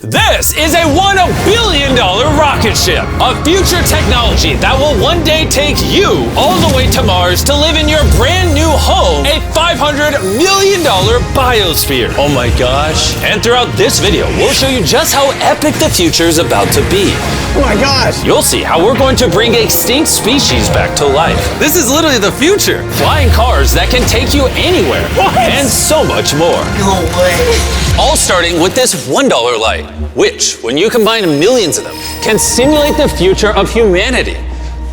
This is a $1 billion rocket ship, a future technology that will one day take you all the way to Mars to live in your brand new home, a $500 million biosphere. Oh my gosh. And throughout this video, we'll show you just how epic the future is about to be. Oh my gosh. You'll see how we're going to bring extinct species back to life. This is literally the future. Flying cars that can take you anywhere. What? And so much more. No way. All starting with this $1 light, which, when you combine millions of them, can simulate the future of humanity,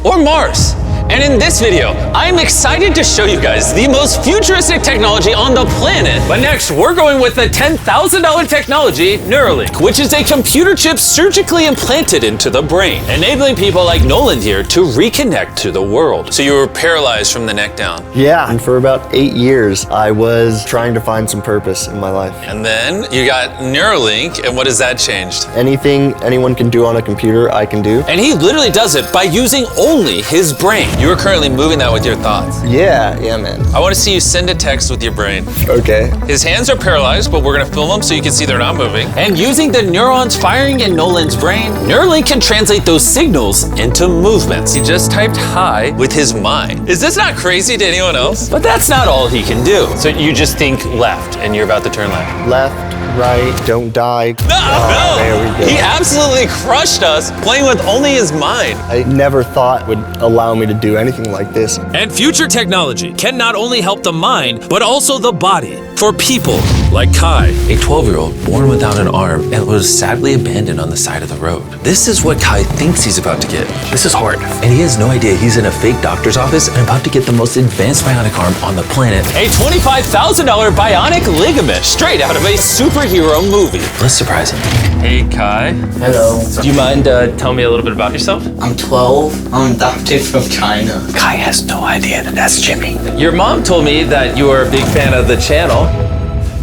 or Mars. And in this video, I'm excited to show you guys the most futuristic technology on the planet. But next, we're going with the $10,000 technology, Neuralink, which is a computer chip surgically implanted into the brain, enabling people like Nolan here to reconnect to the world. So you were paralyzed from the neck down. Yeah, and for about 8 years, I was trying to find some purpose in my life. And then you got Neuralink, and what has that changed? Anything anyone can do on a computer, I can do. And he literally does it by using only his brain. You are currently moving that with your thoughts. Yeah, man. I want to see you send a text with your brain. Okay. His hands are paralyzed, but we're going to film them so you can see they're not moving. And using the neurons firing in Nolan's brain, Neuralink can translate those signals into movements. He just typed hi with his mind. Is this not crazy to anyone else? But that's not all he can do. So you just think left, and you're about to turn left. Left, right, don't die. No! There we go. He absolutely crushed us playing with only his mind. I never thought would allow me to do anything like this. And future technology can not only help the mind, but also the body for people like Kai, a 12-year-old born without an arm and was sadly abandoned on the side of the road. This is what Kai thinks he's about to get. This is hard. And he has no idea he's in a fake doctor's office and about to get the most advanced bionic arm on the planet. A $25,000 bionic ligament straight out of a superhero movie. Let's surprise him. Hey, Kai. Hello. Do you mind telling me a little bit about yourself? I'm 12. I'm adopted from China. Kai has no idea that that's Jimmy. Your mom told me that you are a big fan of the channel.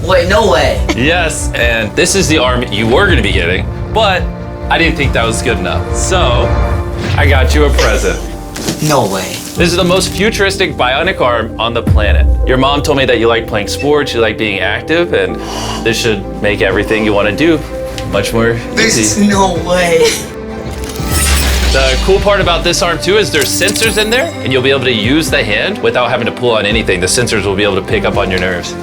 Wait, no way. Yes, and this is the arm you were gonna be getting, but I didn't think that was good enough. So, I got you a present. No way. This is the most futuristic bionic arm on the planet. Your mom told me that you like playing sports, you like being active, and this should make everything you wanna do much more This easy. is no way. The cool part about this arm too is there's sensors in there, and you'll be able to use the hand without having to pull on anything. The sensors will be able to pick up on your nerves.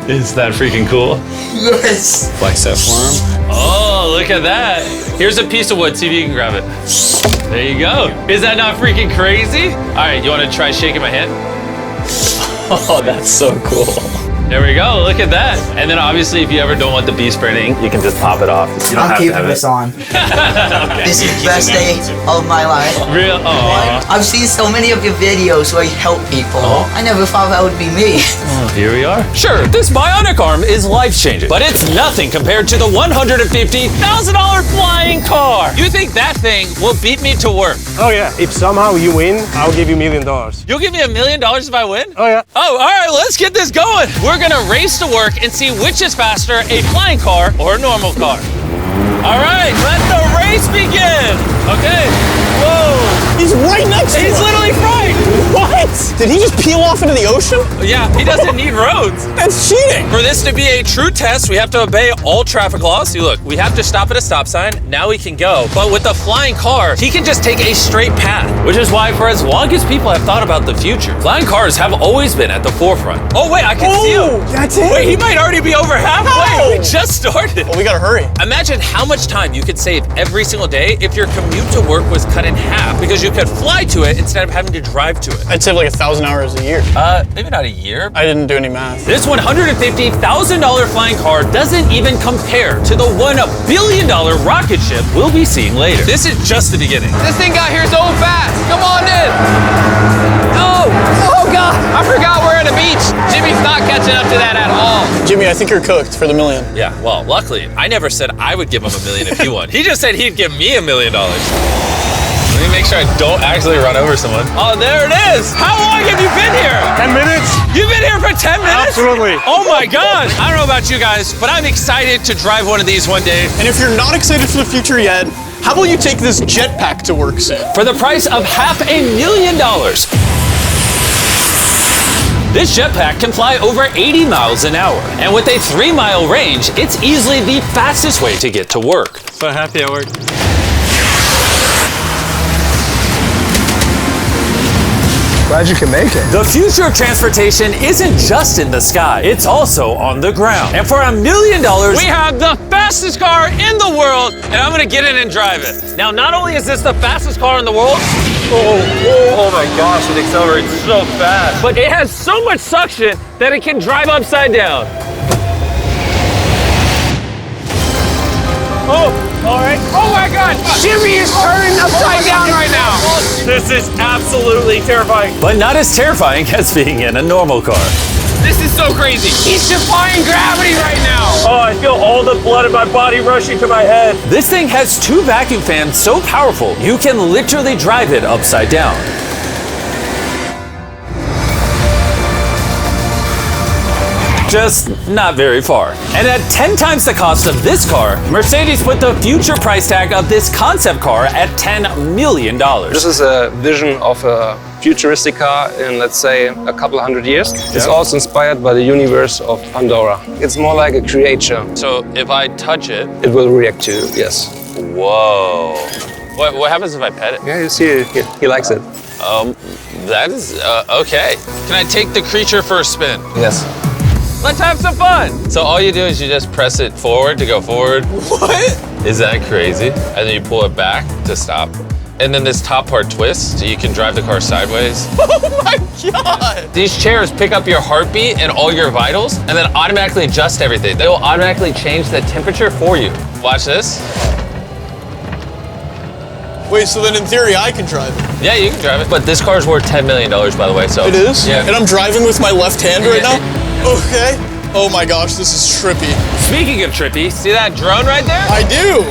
Is that freaking cool? Yes. Bicep forearm. Oh, look at that. Here's a piece of wood. See if you can grab it. There you go. Is that not freaking crazy? All right, you want to try shaking my hand? Oh, that's so cool. There we go. Look at that. And then obviously, if you ever don't want the bee spreading, you can just pop it off. You don't I'm have to keeping have this it. on. Okay. This is the best day of my life. Real? Oh. I've seen so many of your videos where you help people. I never thought that would be me. Here we are. Sure, this bionic arm is life-changing, but it's nothing compared to the $150,000 flying car. You think that thing will beat me to work? Oh yeah, if somehow you win, I'll give you $1 million. You'll give me $1 million if I win? Oh yeah. Oh, all right, let's get this going. We're gonna race to work and see which is faster, a flying car or a normal car. All right, let the race begin. Okay. Whoa. He's right next to He's us. literally right. What? Did he just peel off into the ocean? Yeah, he doesn't need roads. That's cheating. For this to be a true test, we have to obey all traffic laws. See, look, we have to stop at a stop sign. Now we can go. But with the flying car, he can just take a straight path, which is why for as long as people have thought about the future, flying cars have always been at the forefront. Oh, wait, I can see him. That's it. Wait, he might already be over halfway. How? We just started. Well, we gotta hurry. Imagine how much time you could save every single day if your commute to work was cut in half because you could fly to it instead of having to drive to it. I'd save like 1,000 hours a year. Maybe not a year. I didn't do any math. This $150,000 flying car doesn't even compare to the $1 billion rocket ship we'll be seeing later. This is just the beginning. This thing got here so fast. Come on in. Oh God. I forgot we're at a beach. Jimmy's not catching up to that at all. Jimmy, I think you're cooked for the $1 million. Yeah, well, luckily, I never said I would give him $1 million if he won. He just said he'd give me $1 million. Let me make sure I don't actually run over someone. Oh, there it is. How long have you been here? 10 minutes? You've been here for 10 minutes? Absolutely. Oh my gosh. I don't know about you guys, but I'm excited to drive one of these one day. And if you're not excited for the future yet, how about you take this jetpack to work soon? For the price of $500,000. This jetpack can fly over 80 miles an hour. And with a 3-mile range, it's easily the fastest way to get to work. So happy at work. Glad you can make it. The future of transportation isn't just in the sky, it's also on the ground. And for $1 million, We have the fastest car in the world, and I'm gonna get in and drive it. Now, not only is this the fastest car in the world, oh my gosh, it accelerates so fast. But it has so much suction that it can drive upside down. Oh, all right. Oh my God, Jimmy is turning upside down right now. This is absolutely terrifying. but not as terrifying as being in a normal car. This is so crazy. He's defying gravity right now. Oh, I feel all the blood in my body rushing to my head. This thing has 2 vacuum fans so powerful, you can literally drive it upside down. Just not very far. And at 10 times the cost of this car, Mercedes put the future price tag of this concept car at $10 million. This is a vision of a futuristic car in, let's say, a couple hundred years. It's also inspired by the universe of Pandora. It's more like a creature. So if I touch it, It will react to you, yes. whoa. What happens if I pet it? Yeah, you see, he likes it. That is, okay. Can I take the creature for a spin? Yes. Let's have some fun. So all you do is you just press it forward to go forward. What? Is that crazy? And then you pull it back to stop. And then this top part twists, so you can drive the car sideways. Oh my God. These chairs pick up your heartbeat and all your vitals, and then automatically adjust everything. They'll automatically change the temperature for you. Watch this. Wait, so then in theory I can drive it. Yeah, you can drive it. But this car's worth $10 million, by the way, so. It is? Yeah. And I'm driving with my left hand right Yeah. now? Okay. Oh my gosh, this is trippy. Speaking of trippy, see that drone right there? I do.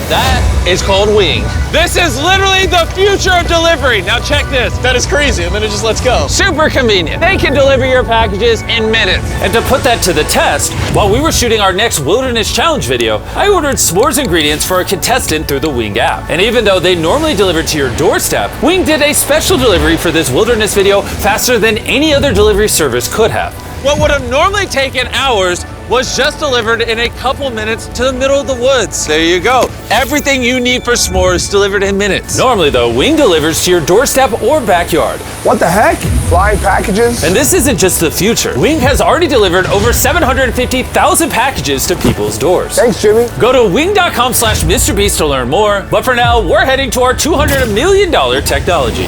That is called Wing. This is literally the future of delivery. Now check this. That is crazy, and then it just lets go. Super convenient. They can deliver your packages in minutes. And to put that to the test, while we were shooting our next Wilderness Challenge video, I ordered s'mores ingredients for a contestant through the Wing app. And even though they normally deliver to your doorstep, Wing did a special delivery for this wilderness video faster than any other delivery service could have. What would have normally taken hours was just delivered in a couple minutes to the middle of the woods. There you go. Everything you need for s'mores delivered in minutes. Normally though, Wing delivers to your doorstep or backyard. What the heck? Flying packages? And this isn't just the future. Wing has already delivered over 750,000 packages to people's doors. Thanks, Jimmy. Go to wing.com/MrBeast to learn more. But for now, we're heading to our $200 million technology.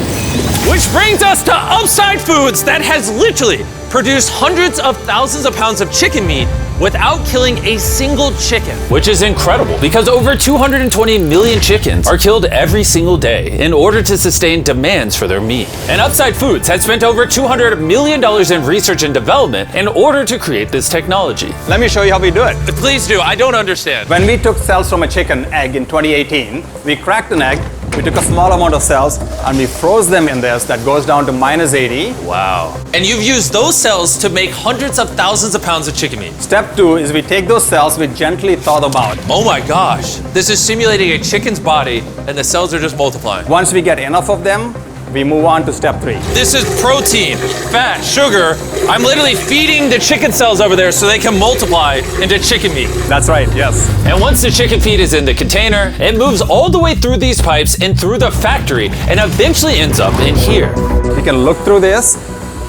Which brings us to Upside Foods that has literally produced hundreds of thousands of pounds of chicken meat without killing a single chicken. Which is incredible because over 220 million chickens are killed every single day in order to sustain demands for their meat. And Upside Foods has spent over $200 million in research and development in order to create this technology. Let me show you how we do it. Please do, I don't understand. When we took cells from a chicken egg in 2018, we cracked an egg, we took a small amount of cells, and we froze them in this that goes down to -80. Wow. And you've used those cells to make hundreds of thousands of pounds of chicken meat. Step 2 is we take those cells, we gently thaw them out. Oh my gosh. This is simulating a chicken's body and the cells are just multiplying. Once we get enough of them, we move on to step 3. This is protein, fat, sugar. I'm literally feeding the chicken cells over there so they can multiply into chicken meat. That's right, yes. And once the chicken feed is in the container, it moves all the way through these pipes and through the factory and eventually ends up in here. You can look through this.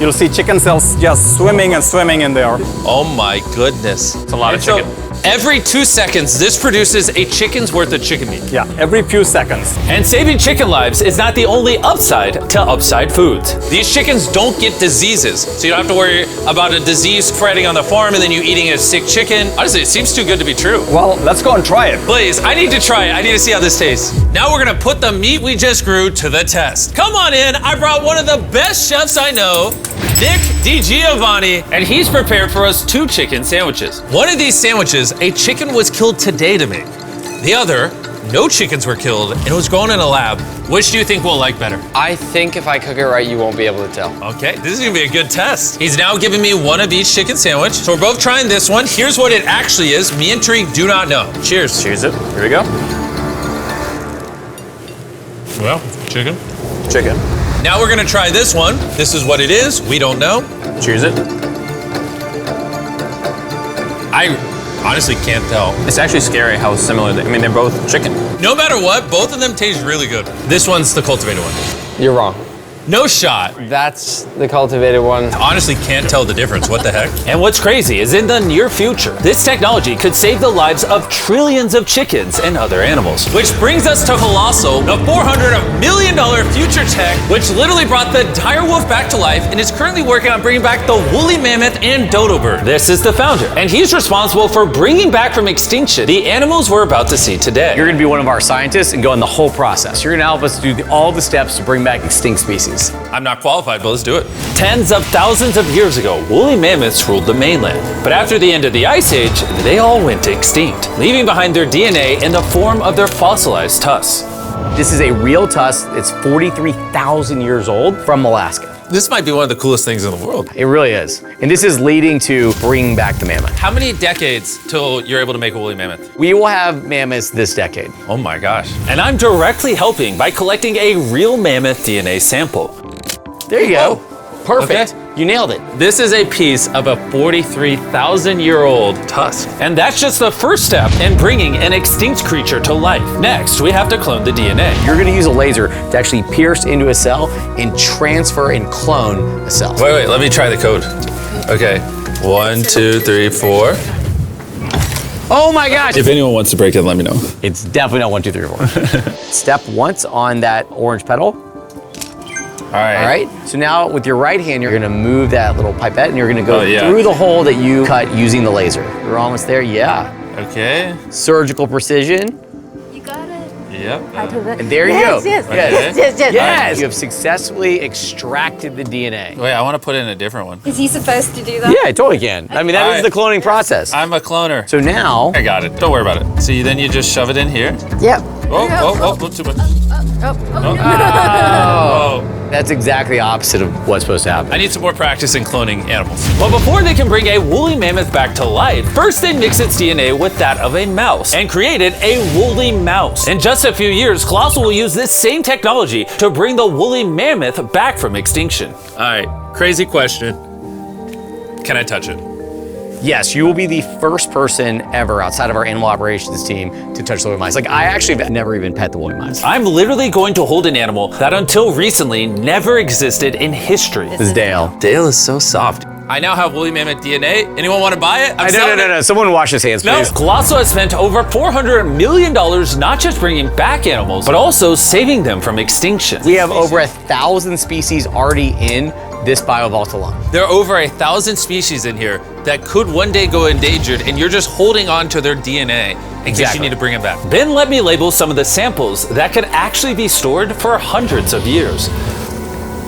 You'll see chicken cells just swimming and swimming in there. Oh my goodness. It's a lot of chicken. Every 2 seconds, this produces a chicken's worth of chicken meat. Yeah, every few seconds. And saving chicken lives is not the only upside to Upside Foods. These chickens don't get diseases, so you don't have to worry about a disease spreading on the farm and then you eating a sick chicken. Honestly, it seems too good to be true. Well, let's go and try it. Please, I need to try it. I need to see how this tastes. Now we're gonna put the meat we just grew to the test. Come on in, I brought one of the best chefs I know, Nick DiGiovanni, and he's prepared for us 2 chicken sandwiches. One of these sandwiches, a chicken was killed today to make. The other, no chickens were killed and it was grown in a lab. Which do you think we'll like better? I think if I cook it right, you won't be able to tell. Okay, this is gonna be a good test. He's now giving me one of each chicken sandwich. So we're both trying this one. Here's what it actually is. Me and Tariq do not know. Cheers. Cheers it. Here we go. Well, chicken. Chicken. Now we're gonna try this one. This is what it is. We don't know. Cheers it. I honestly can't tell. It's actually scary how similar I mean, they're both chicken. No matter what, both of them taste really good. This one's the cultivated one. You're wrong. No shot. That's the cultivated one. Honestly can't tell the difference. What the heck? And what's crazy is in the near future, this technology could save the lives of trillions of chickens and other animals. Which brings us to Colossal, the $400 million future tech, which literally brought the dire wolf back to life and is currently working on bringing back the woolly mammoth and dodo bird. This is the founder, and he's responsible for bringing back from extinction the animals we're about to see today. You're gonna be one of our scientists and go in the whole process. You're gonna help us do all the steps to bring back extinct species. I'm not qualified, but let's do it. Tens of thousands of years ago, woolly mammoths ruled the mainland. But after the end of the Ice Age, they all went extinct, leaving behind their DNA in the form of their fossilized tusks. This is a real tusk. It's 43,000 years old from Alaska. This might be one of the coolest things in the world. It really is. And this is leading to bringing back the mammoth. How many decades till you're able to make a woolly mammoth? We will have mammoths this decade. Oh my gosh. And I'm directly helping by collecting a real mammoth DNA sample. There you go. Perfect. You nailed it. This is a piece of a 43,000-year-old tusk. And that's just the first step in bringing an extinct creature to life. Next, we have to clone the DNA. You're gonna use a laser to actually pierce into a cell and transfer and clone a cell. Wait, let me try the code. Okay, 1, 2, 3, 4. Oh my gosh. If anyone wants to break it, let me know. It's definitely not 1, 2, 3, 4. Step once on that orange petal. All right. So now with your right hand, you're gonna move that little pipette and you're gonna go Oh, yeah. through the hole that you cut using the laser. You're almost there, yeah. Okay. Surgical precision. You got it. Yep. And there you go. Yes. Yes. You have successfully extracted the DNA. Wait, I want to put in a different one. Is he supposed to do that? Yeah, I totally can. I mean, that is the cloning process. I'm a cloner. So now, I got it. Don't worry about it. So then you just shove it in here. Yep. Oh, too much. that's exactly opposite of what's supposed to happen. I need some more practice in cloning animals. But before they can bring a woolly mammoth back to life, first they mix its DNA with that of a mouse and created a woolly mouse. In just a few years, Colossal will use this same technology to bring the woolly mammoth back from extinction. All right, crazy question. Can I touch it? Yes, you will be the first person ever outside of our animal operations team to touch the woolly mice. Like, I actually have never even pet the woolly mice. I'm literally going to hold an animal that until recently never existed in history. This is Dale. Dale is so soft. I now have woolly mammoth DNA. Anyone want to buy it? No. Someone wash his hands, please. Colossal has spent over $400 million not just bringing back animals, but also saving them from extinction. We have over 1,000 species already in this biovault alone. There are over 1,000 species in here that could one day go endangered, and you're just holding on to their DNA in case you need to bring it back. Ben let me label some of the samples that could actually be stored for hundreds of years.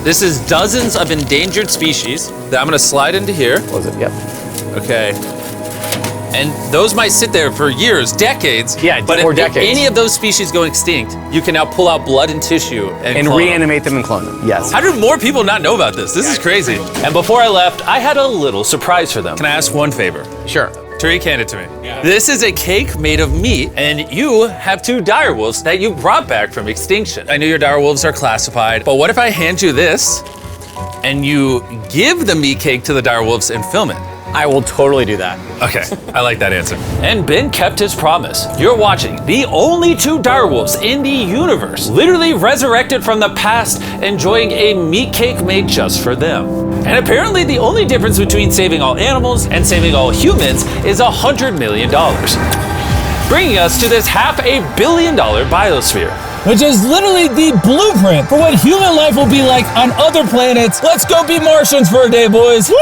This is dozens of endangered species that I'm gonna slide into here. Was it? Yep. Okay. And those might sit there for years, decades. Yeah, but or if decades. any of those species go extinct, you can now pull out blood and tissue and clone them. reanimate them and clone them. Yes. How do more people not know about this? This is crazy. And before I left, I had a little surprise for them. Can I ask one favor? Sure. Tariq, hand it to me. This is a cake made of meat, and you have 2 dire wolves that you brought back from extinction. I know your dire wolves are classified, but what if I hand you this, and you give the meat cake to the dire wolves and film it? I will totally do that. Okay, I like that answer. And Ben kept his promise. You're watching the only 2 direwolves in the universe, literally resurrected from the past, enjoying a meat cake made just for them. And apparently the only difference between saving all animals and saving all humans is $100 million. Bringing us to this $500 million biosphere. Which is literally the blueprint for what human life will be like on other planets. Let's go be Martians for a day, boys. Woo!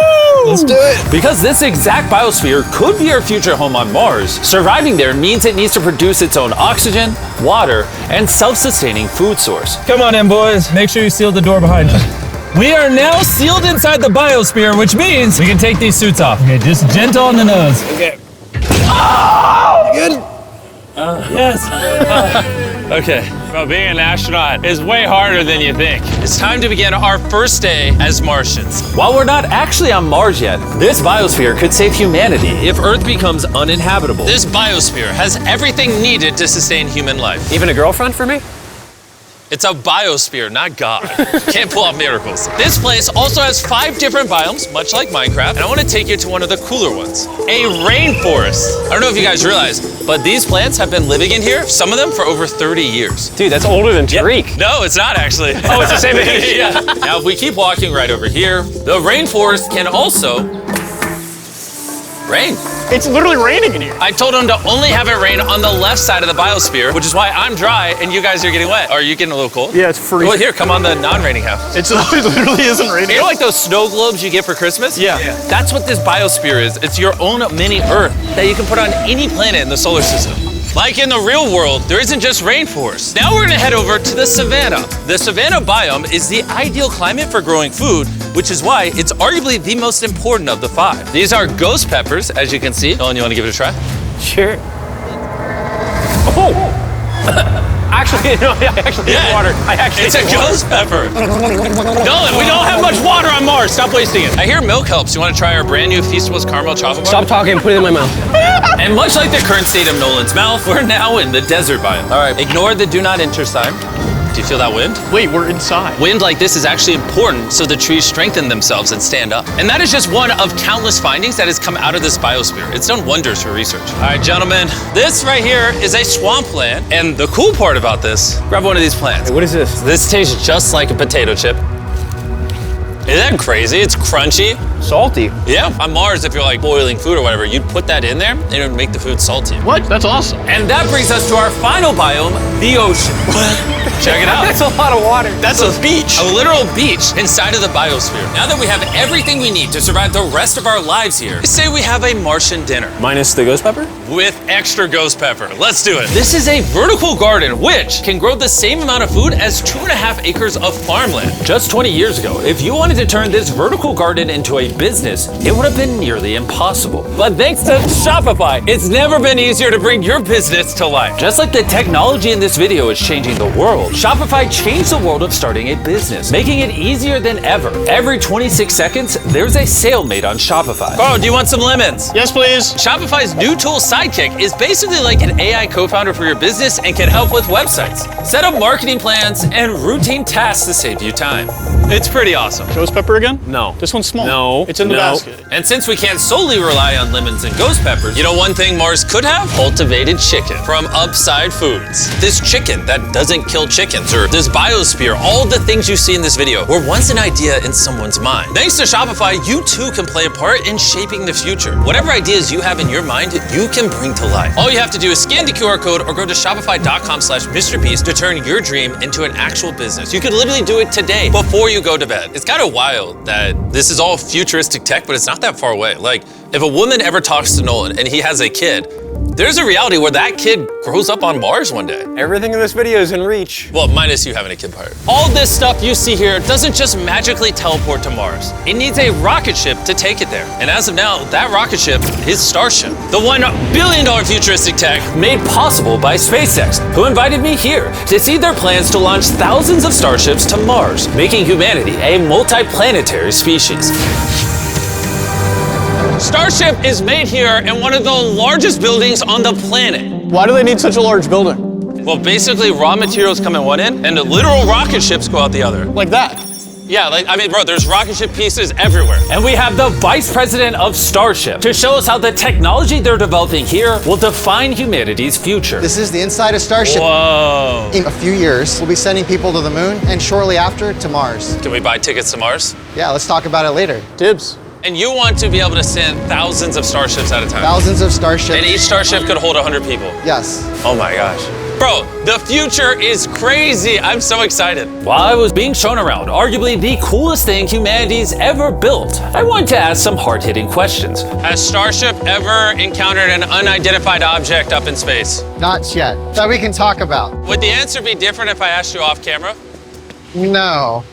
Let's do it. Because this exact biosphere could be our future home on Mars, surviving there means it needs to produce its own oxygen, water, and self-sustaining food source. Come on in, boys. Make sure you seal the door behind you. We are now sealed inside the biosphere, which means we can take these suits off. Okay, just gentle on the nose. Okay. Oh! Good. Yes. Okay. Well, being an astronaut is way harder than you think. It's time to begin our first day as Martians. While we're not actually on Mars yet, this biosphere could save humanity if Earth becomes uninhabitable. This biosphere has everything needed to sustain human life. Even a girlfriend for me? It's a biosphere, not God. Can't pull off miracles. This place also has 5 different biomes, much like Minecraft, and I want to take you to one of the cooler ones, a rainforest. I don't know if you guys realize, but these plants have been living in here, some of them for over 30 years. Dude, that's older than Tariq. No, it's not actually. Oh, it's the same age. Yeah. Now, if we keep walking right over here, the rainforest can also rain. It's literally raining in here. I told him to only have it rain on the left side of the biosphere, which is why I'm dry and you guys are getting wet. Are you getting a little cold? Yeah, it's freezing. Well, here, come on the non-raining half. It literally isn't raining. You know like those snow globes you get for Christmas? Yeah. That's what this biosphere is. It's your own mini Earth that you can put on any planet in the solar system. Like in the real world, there isn't just rainforests. Now we're gonna head over to the savanna. The savanna biome is the ideal climate for growing food, which is why it's arguably the most important of the 5. These are ghost peppers, as you can see. Nolan, you wanna give it a try? Sure. Oh! Actually, no, I actually need water. It's a ghost pepper. Nolan, we don't have much water on Mars. Stop wasting it. I hear milk helps. You want to try our brand new Feastables caramel chocolate bar? Stop talking, put it in my mouth. And much like the current state of Nolan's mouth, we're now in the desert biome. All right, ignore the do not enter sign. Do you feel that wind? Wait, we're inside. Wind like this is actually important so the trees strengthen themselves and stand up. And that is just one of countless findings that has come out of this biosphere. It's done wonders for research. All right, gentlemen, this right here is a swampland. And the cool part about this, grab one of these plants. Hey, what is this? This tastes just like a potato chip. Isn't that crazy? It's crunchy. Salty. Yeah. On Mars, if you're like boiling food or whatever, you'd put that in there and it would make the food salty. What? That's awesome. And that brings us to our final biome, the ocean. Check it out. That's a lot of water. That's a beach. A literal beach inside of the biosphere. Now that we have everything we need to survive the rest of our lives here, say we have a Martian dinner. Minus the ghost pepper? With extra ghost pepper. Let's do it. This is a vertical garden, which can grow the same amount of food as 2.5 acres of farmland. Just 20 years ago, if you wanted to turn this vertical garden into a business, it would have been nearly impossible. But thanks to Shopify, it's never been easier to bring your business to life. Just like the technology in this video is changing the world, Shopify changed the world of starting a business, making it easier than ever. Every 26 seconds, there's a sale made on Shopify. Carl, do you want some lemons? Yes, please. Shopify's new tool, Sidekick, is basically like an AI co-founder for your business and can help with websites, set up marketing plans, and routine tasks to save you time. It's pretty awesome. Ghost pepper again? No. This one's small. No. It's in the basket. And since we can't solely rely on lemons and ghost peppers, you know one thing Mars could have? Cultivated chicken from Upside Foods. This chicken that doesn't kill chickens, or this biosphere, all the things you see in this video were once an idea in someone's mind. Thanks to Shopify, you too can play a part in shaping the future. Whatever ideas you have in your mind, you can bring to life. All you have to do is scan the QR code or go to shopify.com/MrBeast to turn your dream into an actual business. You could literally do it today before you go to bed. It's kind of wild that this is all futuristic tech, but it's not that far away. Like, if a woman ever talks to Nolan and he has a kid, there's a reality where that kid grows up on Mars one day. Everything in this video is in reach. Well, minus you having a kid part. All this stuff you see here doesn't just magically teleport to Mars. It needs a rocket ship to take it there. And as of now, that rocket ship is Starship, the $1 billion futuristic tech made possible by SpaceX, who invited me here to see their plans to launch thousands of Starships to Mars, making humanity a multi-planetary species. Starship is made here in one of the largest buildings on the planet. Why do they need such a large building? Well, basically, raw materials come in one end, and the literal rocket ships go out the other. Like that? Yeah, bro, there's rocket ship pieces everywhere. And we have the vice president of Starship to show us how the technology they're developing here will define humanity's future. This is the inside of Starship. Whoa. In a few years, we'll be sending people to the moon, and shortly after, to Mars. Can we buy tickets to Mars? Yeah, let's talk about it later. Dibs. And you want to be able to send thousands of Starships at a time? Thousands of Starships. And each Starship could hold 100 people? Yes. Oh my gosh. Bro, the future is crazy. I'm so excited. While I was being shown around, arguably the coolest thing humanity's ever built, I wanted to ask some hard-hitting questions. Has Starship ever encountered an unidentified object up in space? Not yet. That we can talk about. Would the answer be different if I asked you off camera? No.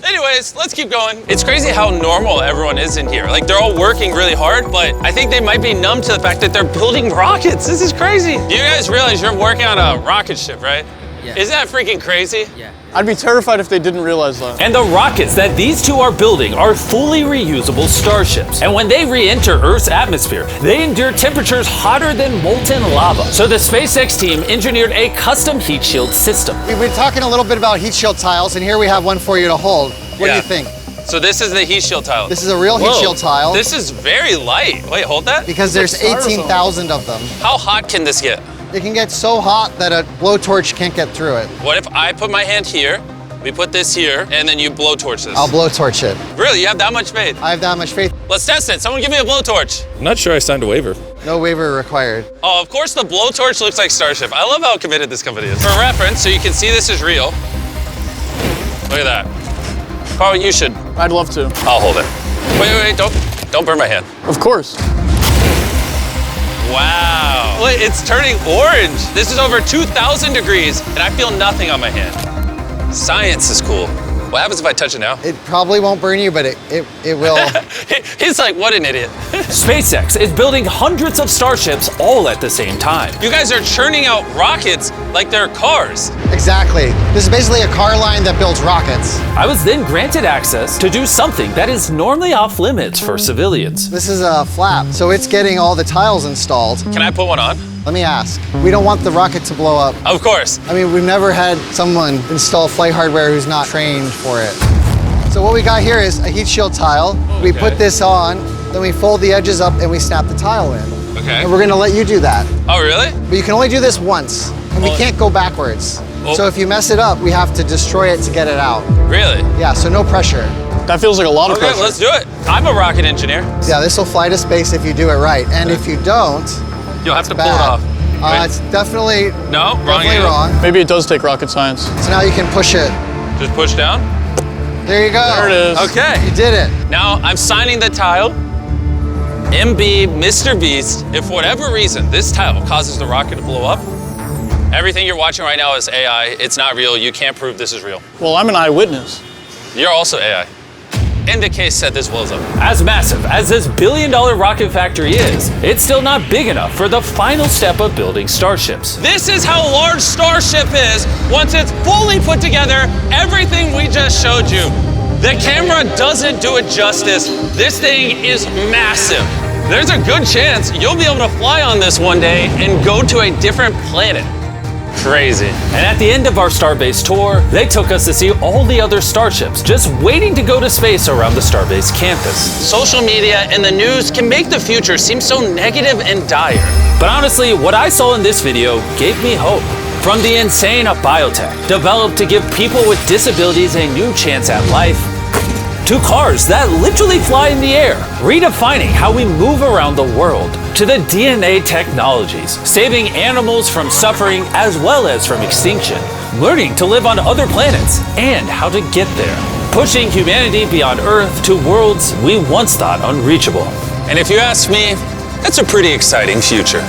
Anyways, let's keep going. It's crazy how normal everyone is in here. Like, they're all working really hard, but I think they might be numb to the fact that they're building rockets. This is crazy. You guys realize you're working on a rocket ship, right? Isn't that freaking crazy? I'd be terrified if they didn't realize that. And the rockets that these two are building are fully reusable starships. And when they re-enter Earth's atmosphere, they endure temperatures hotter than molten lava. So the SpaceX team engineered a custom heat shield system. We've been talking a little bit about heat shield tiles, and here we have one for you to hold. What do you think? So this is the heat shield tile. This is a real heat shield tile. This is very light. Wait, hold that. Because there's 18,000 of them. How hot can this get? It can get so hot that a blowtorch can't get through it. What if I put my hand here, we put this here, and then you blowtorch this? I'll blowtorch it. Really? You have that much faith? I have that much faith. Let's test it. Someone give me a blowtorch. I'm not sure I signed a waiver. No waiver required. Oh, of course the blowtorch looks like Starship. I love how committed this company is. For reference, so you can see this is real. Look at that. Carl, you should. I'd love to. I'll hold it. Wait, don't burn my hand. Of course. Wow. Look, it's turning orange. This is over 2,000 degrees, and I feel nothing on my hand. Science is cool. What happens if I touch it now? It probably won't burn you, but it will. He's like, what an idiot. SpaceX is building hundreds of starships all at the same time. You guys are churning out rockets like they're cars. Exactly. This is basically a car line that builds rockets. I was then granted access to do something that is normally off limits for civilians. This is a flap, so it's getting all the tiles installed. Can I put one on? Let me ask. We don't want the rocket to blow up. Of course. I mean, we've never had someone install flight hardware who's not trained for it. So what we got here is a heat shield tile. We put this on, then we fold the edges up and we snap the tile in. Okay. And we're gonna let you do that. Oh, really? But you can only do this once, and we can't go backwards. So if you mess it up, we have to destroy it to get it out. Really? Yeah, so no pressure. That feels like a lot of pressure. Okay, let's do it. I'm a rocket engineer. Yeah, this will fly to space if you do it right. And if you don't, you'll have to bad. pull it off. It's definitely wrong. wrong. Maybe it does take rocket science. So now you can push it. Just push down. There you go. There it is. Okay. You did it. Now I'm signing the tile. MB, Mr. Beast. If for whatever reason this tile causes the rocket to blow up, everything you're watching right now is AI. It's not real. You can't prove this is real. Well, I'm an eyewitness. You're also AI. In the case that this blows up. As massive as this billion-dollar rocket factory is, it's still not big enough for the final step of building starships. This is how large Starship is once it's fully put together, everything we just showed you. The camera doesn't do it justice. This thing is massive. There's a good chance you'll be able to fly on this one day and go to a different planet. Crazy. And at the end of our Starbase tour, they took us to see all the other starships just waiting to go to space around the Starbase campus. Social media and the news can make the future seem so negative and dire. But honestly, what I saw in this video gave me hope. From the insane biotech developed to give people with disabilities a new chance at life, to cars that literally fly in the air, redefining how we move around the world, to the DNA technologies, saving animals from suffering as well as from extinction, learning to live on other planets, and how to get there, pushing humanity beyond Earth to worlds we once thought unreachable. And if you ask me, that's a pretty exciting future.